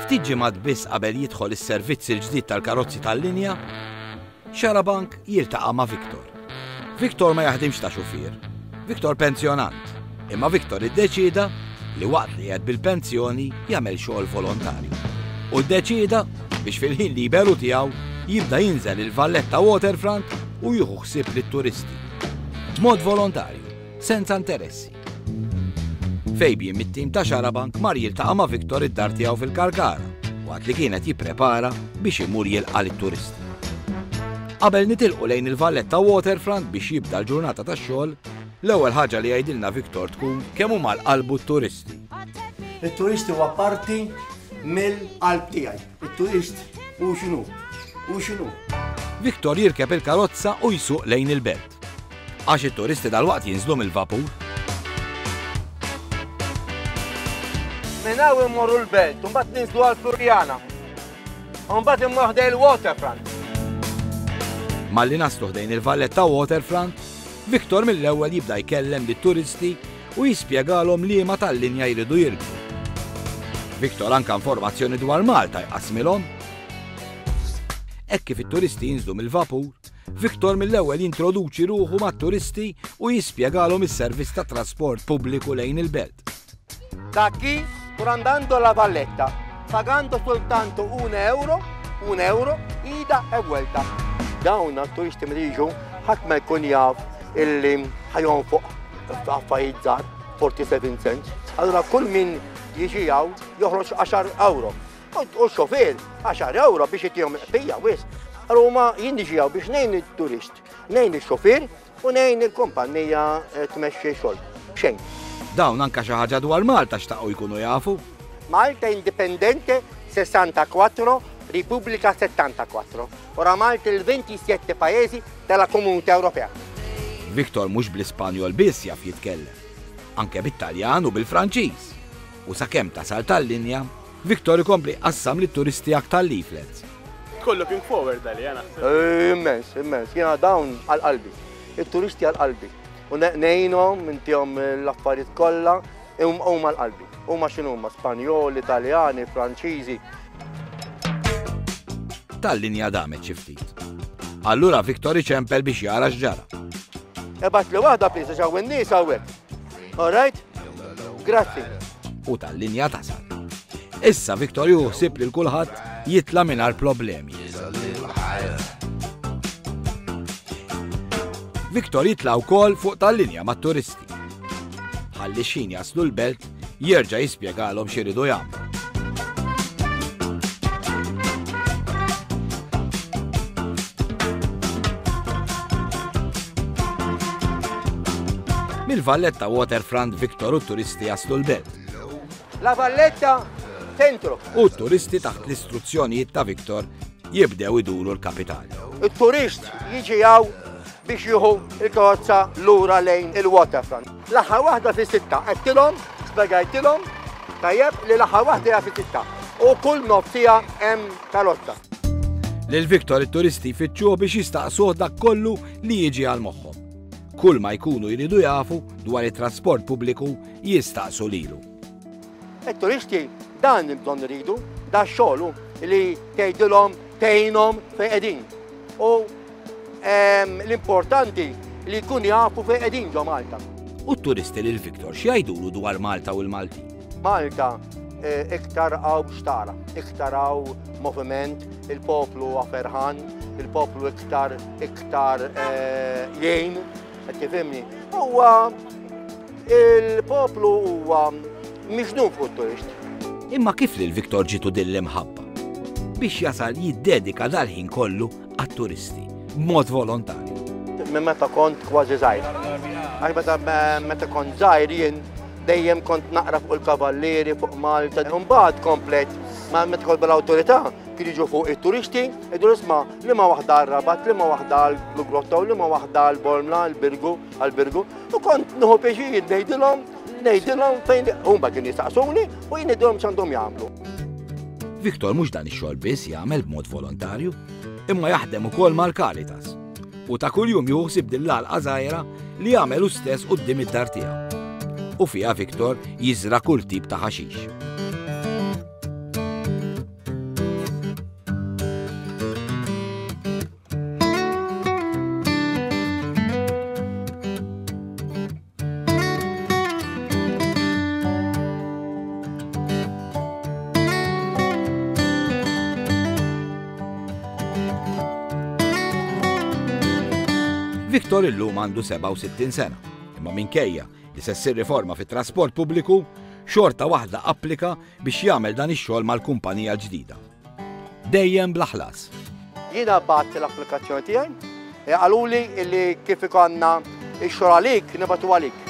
Ftit ġimgħat biss qabel jidħol is-servizz il-ġdid tal-karozzi tal-linja, Xarabank jiltaqa' ma' Viktor. Viktor ma jaħdimx ta' xufier. Viktor pensjonant. Imma Viktor iddeċida li waqt li qiegħed bil-pensjoni jagħmel xogħol volontarju. U ddeċida biex fil-ħin liberu tiegħu jibda jinżel il-Valletta Waterfront u jieħu ħsieb lit-turisti. B'mod volontarju, senza interessi. Fejbien mit-tim ta' Xarabank mar jiltaqa' ma' Viktor id-dar tiegħu fil-Karkara waqt li kienet jipprepara biex imur jilqa' lit-turisti. Qabel nitilqu lejn il-Valletta Waterfront biex jibda l-ġurnata tax-xogħol, l-ewwel ħaġa li jgħidilna Viktor tkun kemm huma l-qalbu t-turisti. Il-turisti huwa parti mill-qalb tiegħi. Il-turist hu x'inhu? Hu x'inhu? Viktor jirkeb il-karozza u jsuq lejn il-belt. Għax it-turisti dalwaqt jinżlu mill-vapur. Minn hawn immorru l-belt, u mbagħad ninżlu għall-Flurjana. U mbagħad immorru ħdejn il-Waterfront. Malli naslu ħdejn il-Valletta Waterfront, Viktor mill-ewwel jibda jkellem lit-turisti u jispjegalhom liema tal-linja jridu jirkbu. Viktor anke informazzjoni dwar Malta jqasmilhom. Hekk kif it-turisti jinżlu mill-vapur, Viktor mill-ewwel jintroduċi ruħu mat-turisti u jispjegalhom is-servizz tat trasport pubbliku lejn il-belt. Da qui, pur andando alla Valletta, pagando soltanto €1, ida e vuelta. Dawn turisti mriġu ħadd ma jkun jaf illi ħajonfoq f'affarijiet żgħar 47 cents. Allura kull min jiġi hawn joħroġ €10. U x-xofier €10 biex jitihom il-qbija wisq. Allura jien niġi hawn biex ngħin it-turist, ngħin ix-xofier u ngħin il-kumpanija tmexxi xogħol. Xejn. Dawn anke xi ħaġa dwar Malta xtaqgħu jkunu jafu. Malta indipendente 64, Repubblica 74. Ora Malta il-27 pajjiżi tal-Komunità Ewropea. Viktor mhux bl-Ispanjol biss jaf jitkellem, anke bit-Taljan u bil-Franċiż. U sakemm tasal tal-linja, Viktor ikompli qassam lit-turisti jak tal-leaflets. Kollu kien forward għali, jana. Immens, immens. Jiena dawn għal-qalbi. Il-turisti għal-qalbi. U nejnhom intihom l-affarijiet kollha huma l-qalbi. Huma x'inhuma Spanjoli, Italjani, Franċiżi. Tal-linja damet xi ftit. Allura Viktor iċempel biex jara x'ġara. Ebat li waħda plisa ġew in-nies hawnhekk. All right? Grazzi. U tal-linja tasal. Issa Viktor juħsib li kulħadd jitla mingħajr problemi. Viktor jitla wkoll fuq tal-linja mat-turisti. Ħalli xin jaslu l-belt jerġa' jispjegalhom x'iridu jagħmlu. Mill-Valletta Waterfront Viktor u t-turisti jaslu l-belt. La Valletta centro. U t-turisti taħt l-istruzzjonijiet ta' Viktor jibdew iduru l-kapitali. Il-turist jiġi hawn biex jieħu il-karozza lura lejn il-Waterfront. L-aħħar waħda fis-sitta qedtilhom, spjegajtilhom tajjeb li l-aħħar waħda hija fis-sitta. U kull nofsija hemm karozza. Lil Viktor it-turisti jfittxuh biex jistaqsuh dak kollu li jiġi għal moħħhom. Kull ma jkunu jridu jafu dwar it-trasport pubbliku jistaqsu lilu. Il-turisti dan bżonn iridu, da xogħlu li tgħidilhom tgħinhom fejn qegħdin. U l-importanti li jkun jafu fejn qegħdin ġo Malta. U t-turisti lil Viktor x'jgħidulu dwar Malta u l-Malti? Malta iktar hawn xtara, iktar hawn moviment, il-poplu ferħan, il-poplu iktar jgħin, qed tifhimni. Huwa il-poplu huwa mixnuf fuq it-turist. Imma kif lil Viktor ġitu din l-imħabba biex jasal jiddedika dal-ħin kollu għat-turisti b'mod volontarju. Minn meta kont kważi żgħir. Għax meta kont żgħir jien dejjem kont naqra fuq il-kavallieri fuq Malta. Imbagħad komplet ma meta kont bl-awtorità kien jiġu fuq it-turisti, jgħidu isma' liema waħda r-Rabat, liema waħda l-Grotta u liema waħda l-Bolmla, l-Birgu. U kont nieħu pjaċir ngħidilhom fejn huma kienu jistaqsuni u jien ngħidilhom x'għandhom jagħmlu. Viktor mhux dan ix-xogħol biss jagħmel b'mod volontarju, imma jaħdem ukoll mal-Caritas. U ta' kuljum juħsib dil-lalqa żgħira li jagħmel hu stess quddiem id-dar tiegħu. U fiha Viktor jiżra kull tip ta' ħaxix. Viktor illum għandu 67 sena, imma minkejja li se ssir riforma fit-trasport pubbliku, xorta waħda applika biex jagħmel dan ix-xogħol mal-kumpanija l-ġdida. Dejjem bl-aħlas. Jiena bagħat l-applikazzjoni tiegħi, għaluli li kif ikonna x-xogħol għalik nibgħatu għalik.